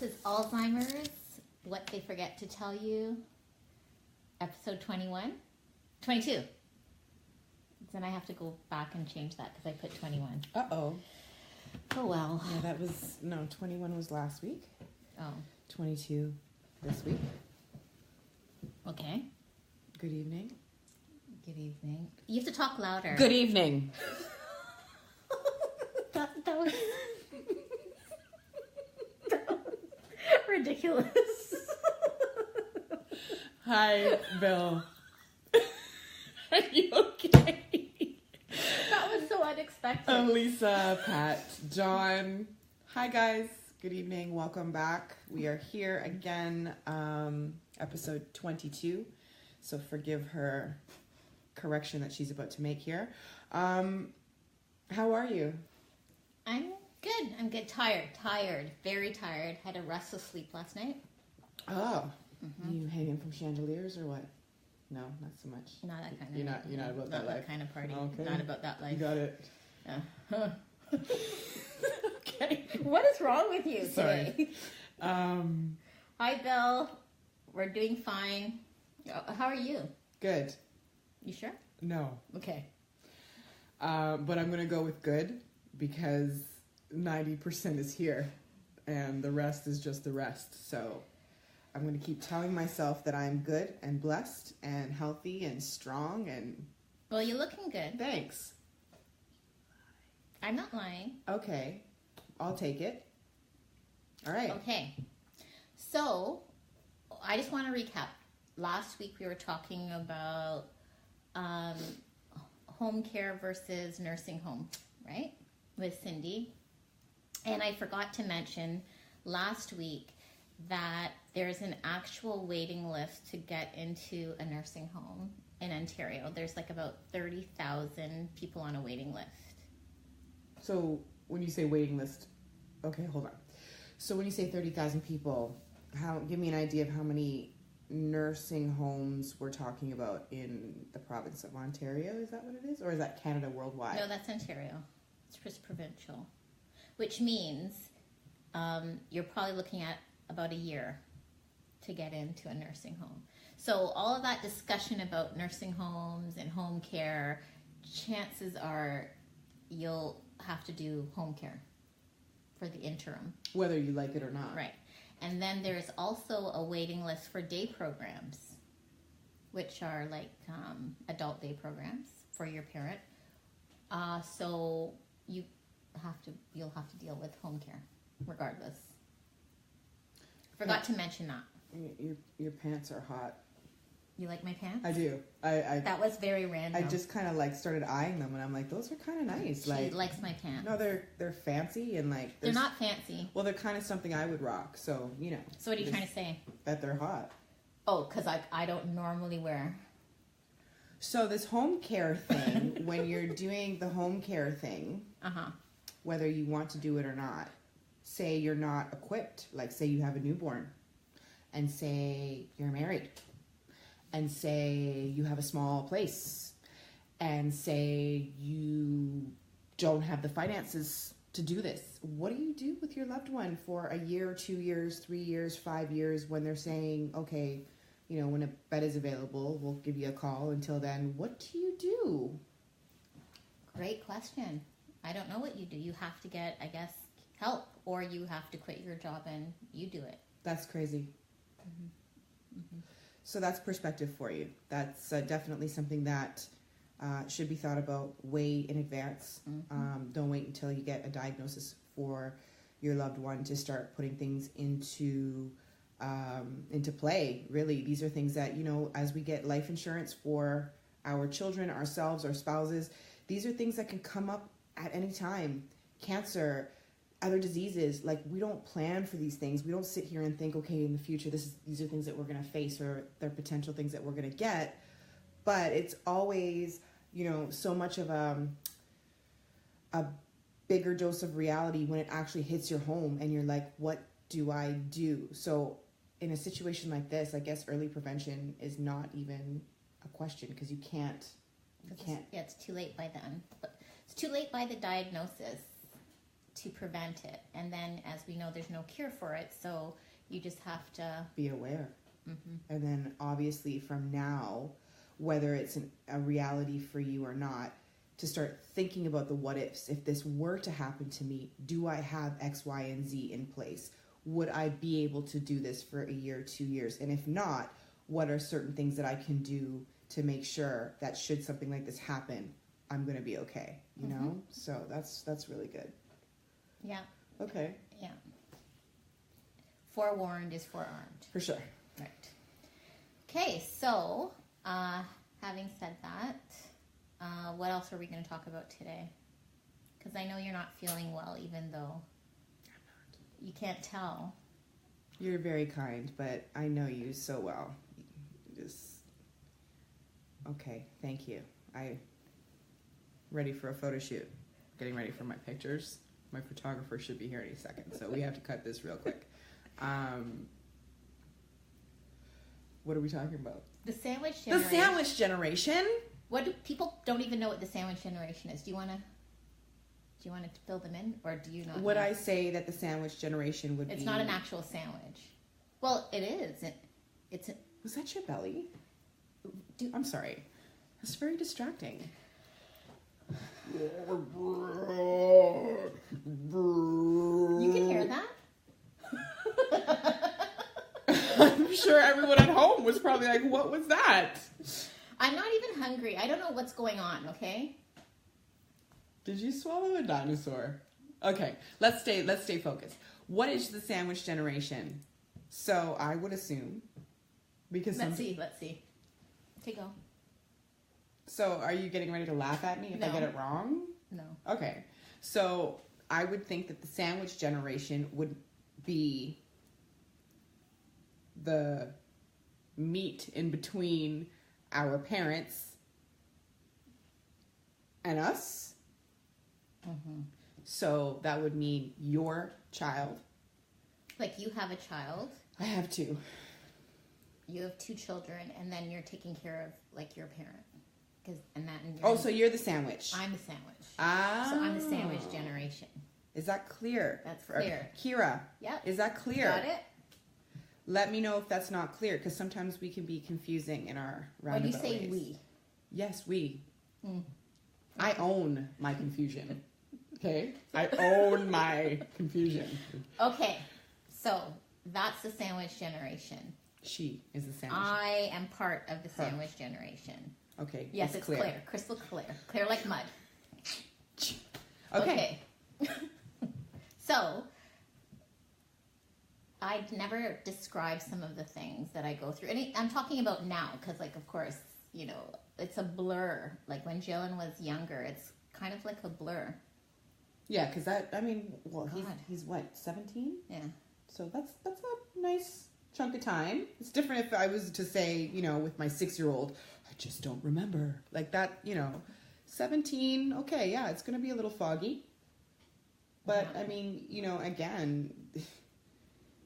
This is Alzheimer's, What They Forget to Tell You, episode 21. 22. Then I have to go back and change that because I put 21. Uh-oh. Oh, well. Yeah, 21 was last week. Oh. 22 this week. Okay. Good evening. Good evening. You have to talk louder. Good evening. that was ridiculous. Hi, Bill. Are you okay? That was so unexpected. Lisa, Pat, John. Hi, guys. Good evening. Welcome back. We are here again, episode 22. So forgive her correction that she's about to make here. How are you? I'm good. I'm good. Tired. Very tired. Had a restless sleep last night. Oh. Mm-hmm. You hanging from chandeliers or what? No, not so much. Not that kind of. You're not about that life. That kind of party. Okay. Not about that life. You got it. Okay. What is wrong with you today? Hi, Bill. We're doing fine. How are you? Good. You sure? No. Okay. But I'm gonna go with good because 90% is here, and the rest is just the rest. So I'm going to keep telling myself that I'm good and blessed and healthy and strong and... Well, you're looking good. Thanks. I'm not lying. Okay. I'll take it. All right. Okay. So, I just want to recap. Last week we were talking about home care versus nursing home, right? With Cindy. And I forgot to mention last week that there's an actual waiting list to get into a nursing home in Ontario. There's like about 30,000 people on a waiting list. So when you say waiting list, okay, hold on. So when you say 30,000 people, give me an idea of how many nursing homes we're talking about in the province of Ontario. Is that what it is? Or is that Canada worldwide? No, that's Ontario. It's just provincial. Which means you're probably looking at about a year to get into a nursing home. So all of that discussion about nursing homes and home care, chances are you'll have to do home care for the interim. Whether you like it or not. Right. And then there's also a waiting list for day programs, which are like adult day programs for your parent. So you'll have to deal with home care regardless. Forgot to mention that. Your pants are hot. You like my pants? I do. I that was very random. I just kind of like started eyeing them, and I'm like, those are kind of nice. She likes my pants. No, they're fancy and like they're not fancy. Well, they're kind of something I would rock. So you know. So what are you trying to say? That they're hot. Oh, because I don't normally wear. So this home care thing, when you're doing the home care thing, whether you want to do it or not, say you're not equipped, like say you have a newborn, and say you're married, and say you have a small place, and say you don't have the finances to do this. What do you do with your loved one for a year, 2 years, 3 years, 5 years when they're saying, okay, you know, when a bed is available, we'll give you a call. Until then, what do you do? Great question. I don't know what you do. You have to get, I guess, help, or you have to quit your job and you do it. That's crazy. So that's perspective for you. That's definitely something that should be thought about way in advance. Don't wait until you get a diagnosis for your loved one to start putting things into play. Really, these are things that, you know, as we get life insurance for our children, ourselves, our spouses, these are things that can come up at any time. Cancer, other diseases, like we don't plan for these things. We don't sit here and think, okay, in the future, these are things that we're going to face, or they're potential things that we're going to get. But it's always, you know, so much of a bigger dose of reality when it actually hits your home and you're like, what do I do? So in a situation like this, I guess early prevention is not even a question, because you can't. Yeah, it's too late by then. But it's too late by the diagnosis to prevent it. And then, as we know, there's no cure for it, so you just have to be aware. And then obviously from now, whether it's a reality for you or not, to start thinking about the what ifs. If this were to happen to me, do I have X, Y, and Z in place? Would I be able to do this for a year, 2 years? And if not, what are certain things that I can do to make sure that should something like this happen, I'm going to be okay, you know? So that's really good. Yeah. Okay. Yeah. Forewarned is forearmed. For sure. Right. Okay, so having said that, what else are we going to talk about today? Because I know you're not feeling well, even though you can't tell. You're very kind, but I know you so well. Okay, thank you. I ready for a photo shoot. Getting ready for my pictures. My photographer should be here any second, so we have to cut this real quick. What are we talking about? The sandwich generation. The sandwich generation? What do people don't even know what the sandwich generation is? Do you want to fill them in, or do you not? Would I say that the sandwich generation would be? It's not an actual sandwich. Well, it is. Was that your belly? I'm sorry. It's very distracting. You can hear that? I'm sure everyone at home was probably like, what was that? I'm not even hungry. I don't know what's going on, okay? Did you swallow a dinosaur? Okay, let's stay focused. What is the sandwich generation? So I would assume, because let's see. Okay, go. So are you getting ready to laugh at me if I get it wrong? No. Okay, so I would think that the sandwich generation would be the meat in between our parents and us. So that would mean your child. Like you have a child. I have two. You have two children, and then you're taking care of like your parent. So you're the sandwich. I'm the sandwich. Ah. So I'm the sandwich generation. Is that clear? That's clear. Kira. Yeah. Is that clear? Got it? Let me know if that's not clear, because sometimes we can be confusing in our roundabout ways. When you say we. Yes, we. I own my confusion. Okay? I own my confusion. Okay. So that's the sandwich generation. She is the sandwich. I am part of the sandwich generation. Okay. Yes, it's clear. Crystal clear. Clear like mud. Okay. So, I'd never describe some of the things that I go through. And I'm talking about now because, like, of course, you know, it's a blur. Like, when Jalen was younger, it's kind of like a blur. Yeah, because he's what, 17? Yeah. So that's a nice chunk of time. It's different if I was to say, you know, with my 6-year-old, I just don't remember. Like that, you know, 17, okay, yeah, it's going to be a little foggy. But, I mean, you know, again,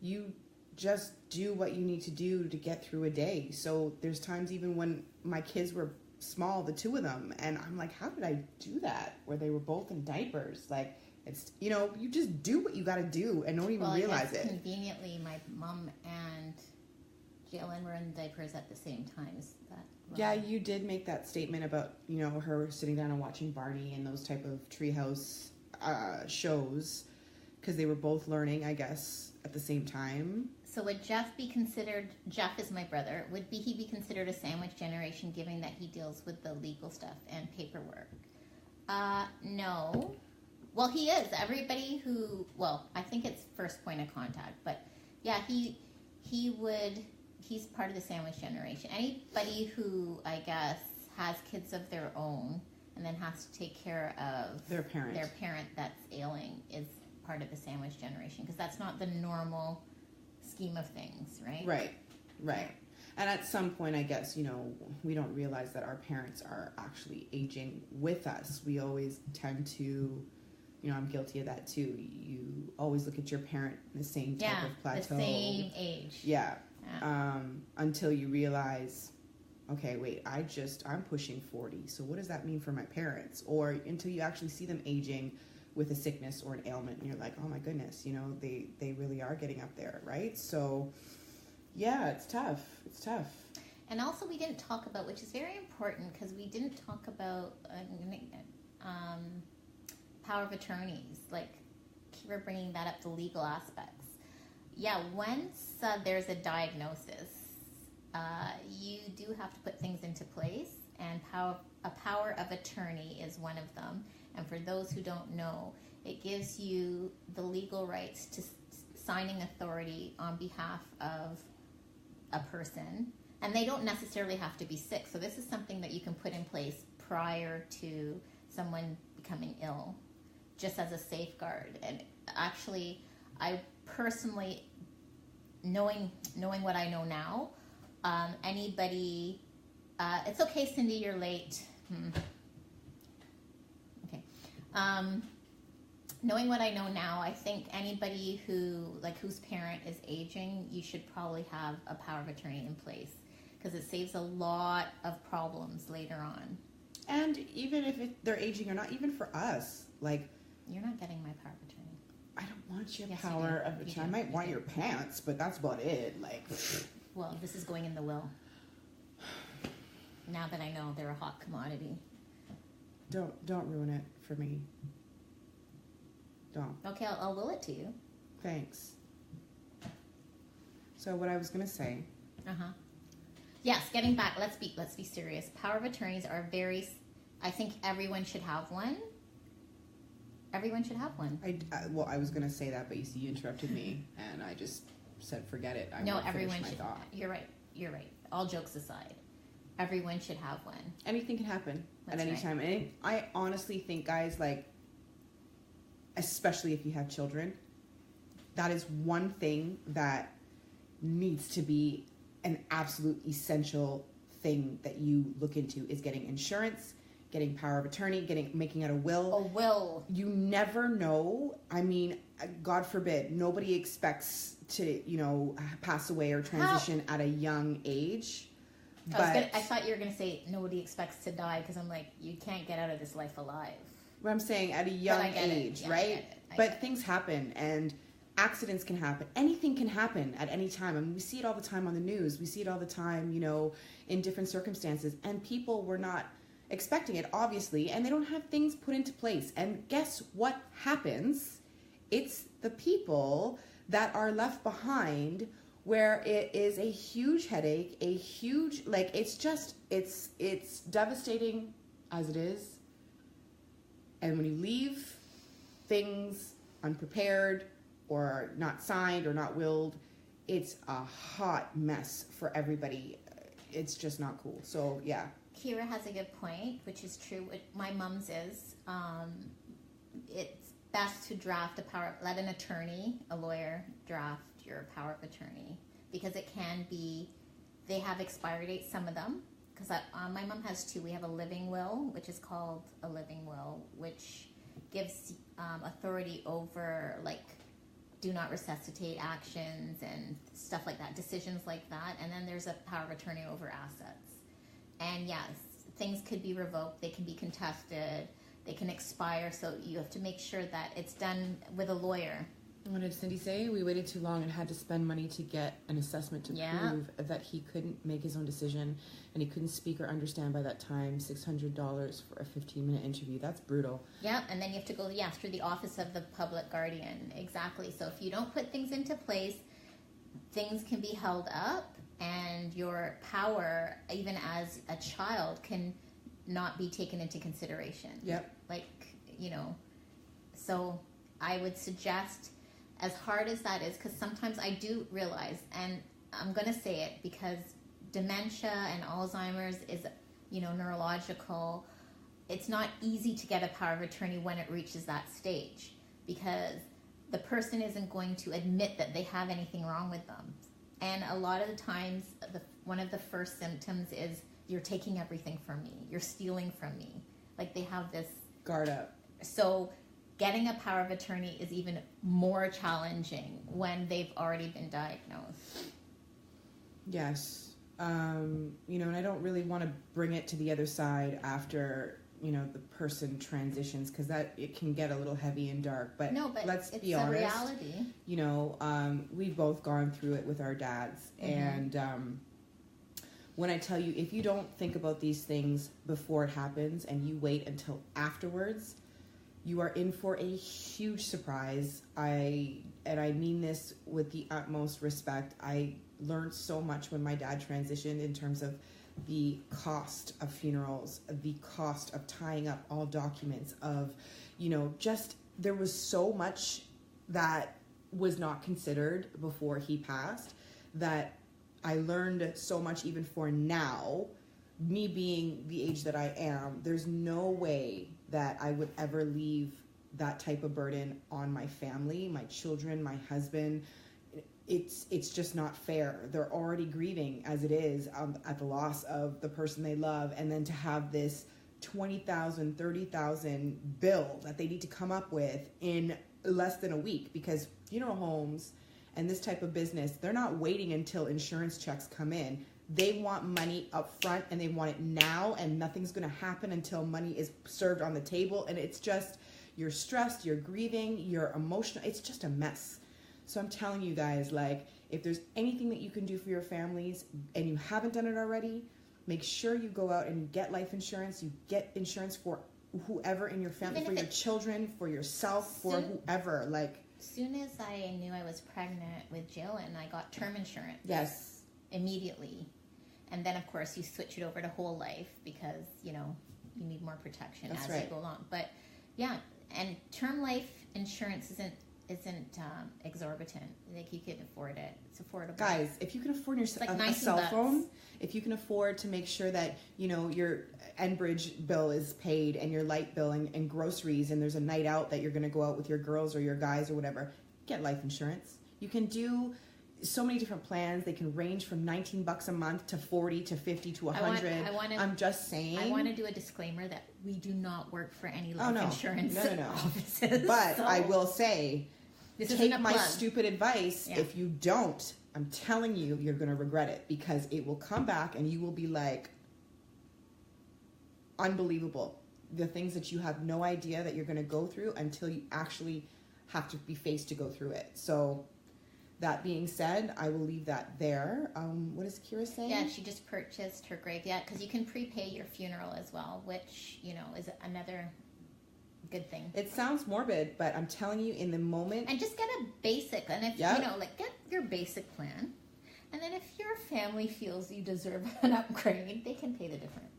you just do what you need to do to get through a day. So there's times even when my kids were small, the two of them, and I'm like, how did I do that? Where they were both in diapers. Like, it's, you know, you just do what you got to do and don't even realize it. Conveniently, my mom and Jalen were in diapers at the same time. Yeah, you did make that statement about, you know, her sitting down and watching Barney and those type of treehouse shows, because they were both learning, I guess, at the same time. So would Jeff be considered, Jeff is my brother, would he be considered a sandwich generation given that he deals with the legal stuff and paperwork? No. Well, he is. Everybody who, I think it's first point of contact, but yeah, he's part of the sandwich generation. Anybody who, I guess, has kids of their own and then has to take care of their parent that's ailing is part of the sandwich generation, because that's not the normal scheme of things, right? Right. And at some point, I guess, you know, we don't realize that our parents are actually aging with us. We always tend to, you know, I'm guilty of that too. You always look at your parent in the same type of plateau. The same age. Yeah. Until you realize, okay, wait, I'm pushing 40. So what does that mean for my parents? Or until you actually see them aging with a sickness or an ailment, and you're like, oh my goodness, you know, they really are getting up there, right? So yeah, it's tough. And also we didn't talk about, which is very important, because we didn't talk about power of attorneys. Like, we're bringing that up, the legal aspects. Yeah, once there's a diagnosis, you do have to put things into place, and a power of attorney is one of them. And for those who don't know, it gives you the legal rights to signing authority on behalf of a person. And they don't necessarily have to be sick. So this is something that you can put in place prior to someone becoming ill, just as a safeguard. And actually, I personally, knowing what I know now, anybody, it's okay, Cindy, you're late. Okay. Knowing what I know now, I think anybody whose parent is aging, you should probably have a power of attorney in place, because it saves a lot of problems later on. And even if they're aging or not, even for us, like, you're not getting my power of attorney. I don't want your power of attorney. I might want your pants, but that's about it. Like, well, this is going in the will. Now that I know they're a hot commodity. Don't ruin it for me. Don't. Okay, I'll will it to you. Thanks. So what I was gonna say. Yes, getting back. Let's be serious. Power of attorneys are very. I think everyone should have one. Everyone should have one. I was gonna say that, but you interrupted me, and I just said forget it. Everyone should. You're right. All jokes aside, everyone should have one. Anything can happen at any time. And I honestly think, guys, like, especially if you have children, that is one thing that needs to be an absolute essential thing that you look into, is getting insurance, getting power of attorney, making out a will. A will. You never know. I mean, God forbid, nobody expects to, pass away or transition at a young age. I thought you were going to say nobody expects to die, because I'm like, you can't get out of this life alive. What I'm saying, at a young age, right? But things happen, and accidents can happen. Anything can happen at any time. I mean, we see it all the time on the news. We see it all the time, in different circumstances. And people were not expecting it, obviously, and they don't have things put into place. And guess what happens? It's the people that are left behind, where it is a huge headache, it's devastating as it is. And when you leave things unprepared or not signed or not willed, it's a hot mess for everybody. It's just not cool. So, yeah. Kira has a good point, which is true. My mom's is, it's best to let an attorney, a lawyer, draft your power of attorney, because it can be, they have expiry dates, some of them. Because my mom has two. We have a living will, which is called a living will, which gives authority over, like, do not resuscitate actions and stuff like that, decisions like that. And then there's a power of attorney over assets. And yes, things could be revoked. They can be contested. They can expire. So you have to make sure that it's done with a lawyer. What did Cindy say? We waited too long and had to spend money to get an assessment to prove that he couldn't make his own decision, and he couldn't speak or understand by that time. $600 for a 15-minute interview. That's brutal. Yeah, and then you have to go, through the office of the public guardian. Exactly. So if you don't put things into place, things can be held up, and your power, even as a child, can not be taken into consideration. Yep. So I would suggest, as hard as that is, because sometimes I do realize, and I'm going to say it because dementia and Alzheimer's is, neurological. It's not easy to get a power of attorney when it reaches that stage, because the person isn't going to admit that they have anything wrong with them. And a lot of the times, one of the first symptoms is, you're taking everything from me. You're stealing from me. Like, they have this guard up. So getting a power of attorney is even more challenging when they've already been diagnosed. Yes. And I don't really want to bring it to the other side after the person transitions, because that it can get a little heavy and dark. But no, but let's it's be a honest. reality. We've both gone through it with our dads, and when I tell you, if you don't think about these things before it happens and you wait until afterwards, you are in for a huge surprise. And I mean this with the utmost respect. I learned so much when my dad transitioned in terms of the cost of funerals, the cost of tying up all documents, of, just there was so much that was not considered before he passed, that I learned so much even for now, me being the age that I am. There's no way that I would ever leave that type of burden on my family, my children, my husband. It's just not fair. They're already grieving as it is at the loss of the person they love, and then to have this $20,000, $30,000 bill that they need to come up with in less than a week, because funeral homes and this type of business, they're not waiting until insurance checks come in. They want money up front, and they want it now, and nothing's going to happen until money is served on the table. And it's just, you're stressed, you're grieving, you're emotional. It's just a mess. So I'm telling you guys, if there's anything that you can do for your families and you haven't done it already, make sure you go out and you get life insurance. You get insurance for whoever in your family, for your children, for yourself, for whoever. Soon as I knew I was pregnant with Jill, and I got term insurance. Yes. Immediately. And then, of course, you switch it over to whole life because, you need more protection as you go along. But, yeah, and term life insurance isn't exorbitant. You can afford it. It's affordable. Guys, if you can afford a cell phone, if you can afford to make sure that, your Enbridge bill is paid, and your light bill and groceries, and there's a night out that you're going to go out with your girls or your guys or whatever, get life insurance. You can do so many different plans. They can range from $19 a month to $40 to $50 to $100. I'm just saying. I want to do a disclaimer that we do not work for any life insurance offices. But I will say, take my stupid advice. Yeah. If you don't, I'm telling you, you're going to regret it, because it will come back and you will be like, unbelievable. The things that you have no idea that you're going to go through until you actually have to be faced to go through it. So that being said, I will leave that there. What is Kira saying? Yeah, she just purchased her grave. Yeah, because you can prepay your funeral as well, which, is another good thing. It sounds morbid, but I'm telling you, in the moment. And just get a basic, and if, get your basic plan. And then if your family feels you deserve an upgrade, they can pay the difference.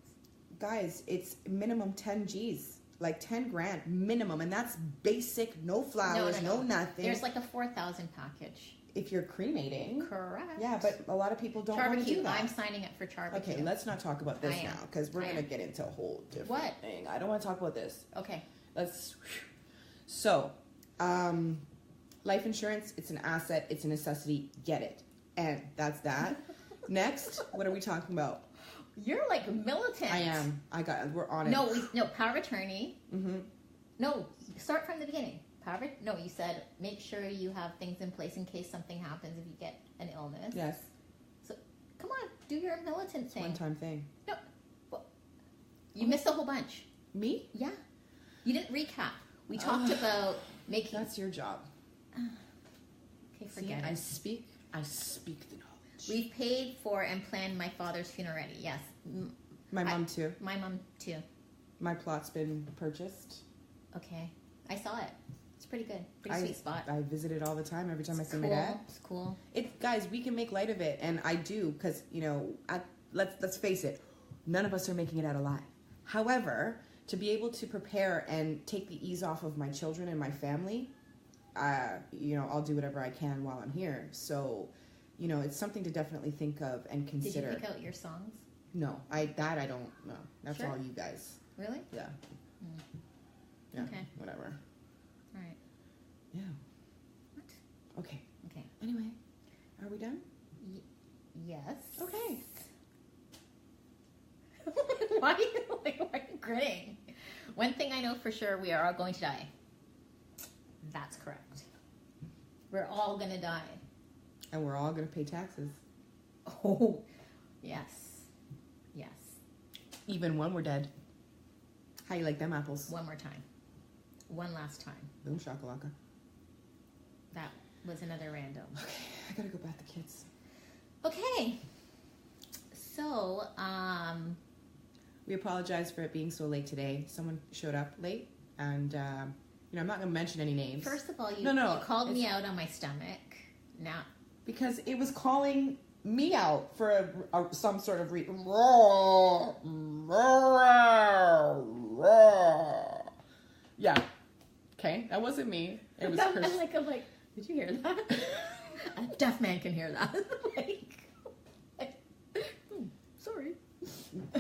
Guys, it's minimum 10 G's. 10 grand minimum, and that's basic, no flowers, no nothing. There's a 4,000 package. If you're cremating. Correct. Yeah, but a lot of people don't want to do that. I'm signing up for barbecue. Okay, let's not talk about this now, because we're going to get into a whole different thing. I don't want to talk about this. Okay. So, life insurance, it's an asset, it's a necessity, get it. And that's that. Next, what are we talking about? You're militant. I am. We're on it. No, power of attorney. Mm-hmm. No, start from the beginning. You said make sure you have things in place in case something happens if you get an illness. Yes. So, come on, do your militant thing. One-time thing. No. Well, you missed a whole bunch. Me? Yeah. You didn't recap. We talked about making... That's your job. Okay, forget it. I speak the knowledge. We've paid for and planned my father's funeral already. Yes. My mom too. My mom too. My plot's been purchased. Okay. I saw it. It's pretty good. Pretty sweet spot. I visit it all the time. Every time I see my dad. It's cool. Guys, we can make light of it, and I do, because let's face it, none of us are making it out alive. However, to be able to prepare and take the ease off of my children and my family, I'll do whatever I can while I'm here. So, it's something to definitely think of and consider. Did you pick out your songs? No, I don't know. That's all you guys. Really? Yeah. Mm. Yeah. Okay. Whatever. All right. Yeah. What? Okay. Anyway, are we done? Yes. Okay. Why are you grinning? One thing I know for sure, we are all going to die. That's correct. We're all going to die. And we're all going to pay taxes. Oh, yes. Yes. Even when we're dead. How you like them apples? One more time. One last time. Boom shakalaka. That was another random. Okay, I gotta go bath the kids. Okay. So, we apologize for it being so late today. Someone showed up late, and I'm not going to mention any names. First of all, you No, called me out on my stomach. Now, because it was calling me out for some sort of reason. Yeah. Okay, that wasn't me. It was her. I'm like, did you hear that? A deaf man can hear that. Sorry.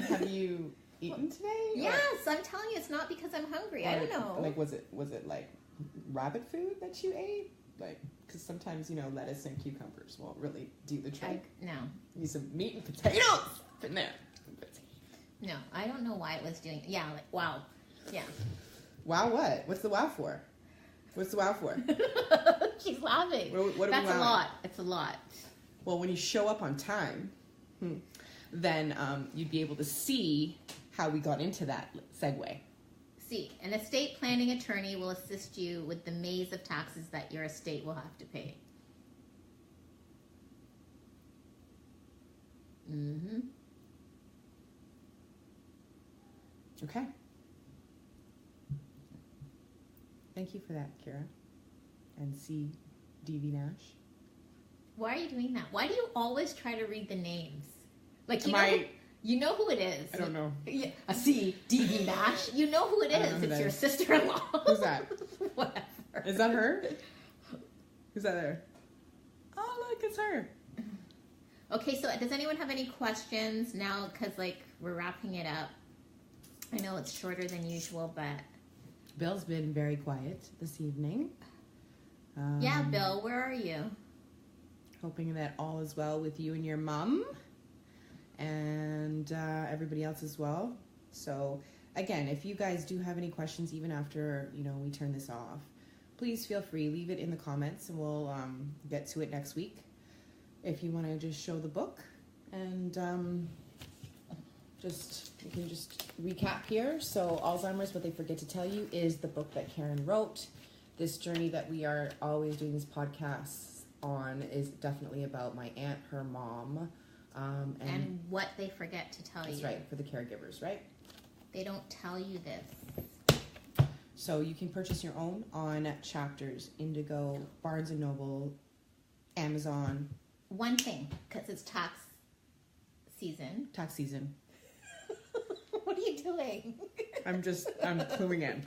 Have you eaten today? Yes, I'm telling you, it's not because I'm hungry. I don't know. Like, was it like rabbit food that you ate? Like, because sometimes lettuce and cucumbers won't really do the trick. No. Use some meat and potatoes in there. No, I don't know why it was doing. Yeah, like wow. Yeah. Wow, what? What's the wow for? What's the wow for? She's laughing. What That's a lot. It's a lot. Well, when you show up on time, then you'd be able to see how we got into that segue. See, an estate planning attorney will assist you with the maze of taxes that your estate will have to pay. Mm-hmm. Okay. Thank you for that, Kira. And C. D.V. Nash. Why are you doing that? Why do you always try to read the names? Like, you know who it is. I don't know. A C. D.V. Nash. You know who it is. It's your sister-in-law. Who's that? Whatever. Is that her? Who's that there? Oh, look, it's her. Okay, so does anyone have any questions now? Because, we're wrapping it up. I know it's shorter than usual, but... Bill's been very quiet this evening. Yeah, Bill, where are you? Hoping that all is well with you and your mom. And everybody else as well. So, again, if you guys do have any questions, even after, we turn this off, please feel free. Leave it in the comments, and we'll get to it next week. If you want to just show the book, and we can just recap here. So, Alzheimer's, What They Forget to Tell You, is the book that Karen wrote. This journey that we are always doing these podcasts on is definitely about my aunt, her mom, and what they forget to tell you. That's right, for the caregivers, right? They don't tell you this. So you can purchase your own on Chapters, Indigo, Barnes & Noble, Amazon. One thing, because it's tax season. Tax season. What are you doing? I'm cluing in.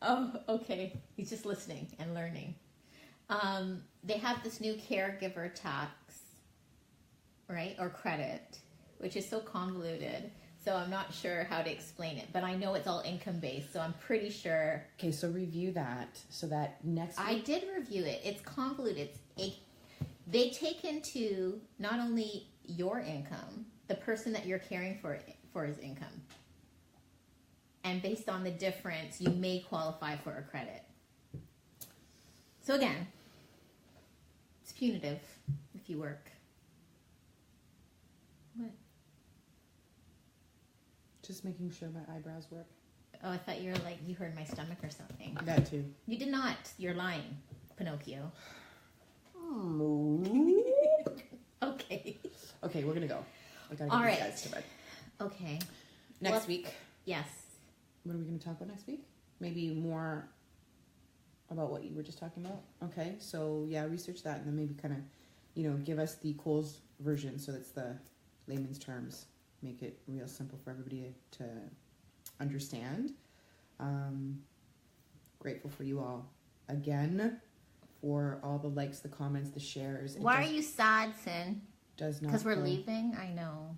Oh, okay. He's just listening and learning. They have this new caregiver tax, right? Or credit, which is so convoluted. So I'm not sure how to explain it, but I know it's all income-based, so I'm pretty sure. Okay, so review that so that next week... I did review it. It's convoluted. They take into not only your income, the person that you're caring for his income. And based on the difference, you may qualify for a credit. So again, it's punitive if you work. What? Just making sure my eyebrows work. Oh, I thought you were you heard my stomach or something. That too. You did not. You're lying, Pinocchio. Okay. Okay, we're going to go. I got to All get right. these guys to bed. Okay. Next week. Yes. What are we going to talk about next week? Maybe more about what you were just talking about? Okay, so yeah, research that and then maybe kind of, give us the Cole's version so that's the layman's terms. Make it real simple for everybody to understand. Grateful for you all again for all the likes, the comments, the shares. Why are you sad, Sin? Does not. Because we're leaving? I know.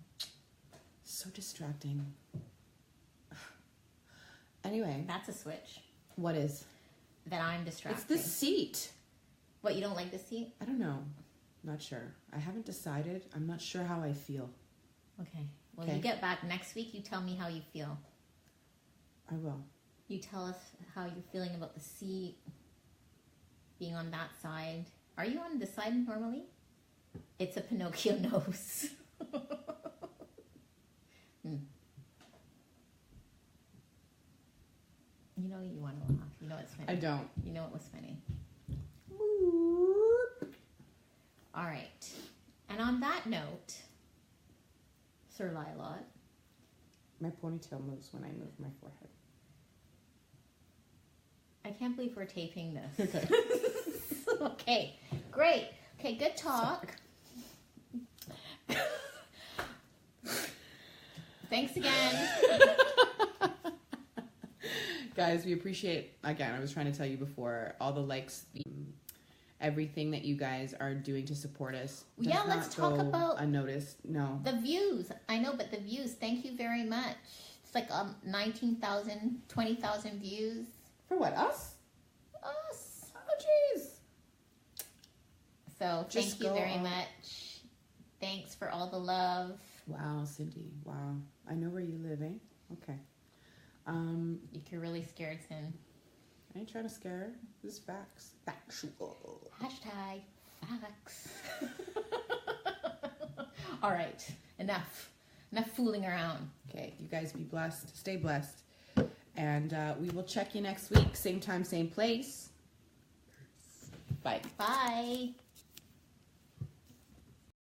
So distracting. Anyway. That's a switch. What is? That I'm distracted. It's the seat. What, you don't like the seat? I don't know. Not sure. I haven't decided. I'm not sure how I feel. Okay. Well, you get back next week. You tell me how you feel. I will. You tell us how you're feeling about the seat, being on that side. Are you on this side normally? It's a Pinocchio nose. funny? I don't. You know it was funny. All right. And on that note, Sir Lilot. My ponytail moves when I move my forehead. I can't believe we're taping this. Okay. Okay, great. Okay, good talk. Thanks again. Guys, we appreciate, again, I was trying to tell you before, all the likes, everything that you guys are doing to support us. Yeah, let's talk about unnoticed. No. the views. I know, but the views, thank you very much. It's like 19,000, 20,000 views. For what, us? Us. Oh, jeez. So Just thank you go very on. much. Thanks for all the love. Wow, Cindy. Wow. I know where you live, eh? Okay. You're really scared, Sin. I ain't trying to scare her. This is facts. Factual. Hashtag facts. All right. Enough fooling around. Okay, you guys be blessed. Stay blessed. And we will check you next week. Same time, same place. Bye. Bye.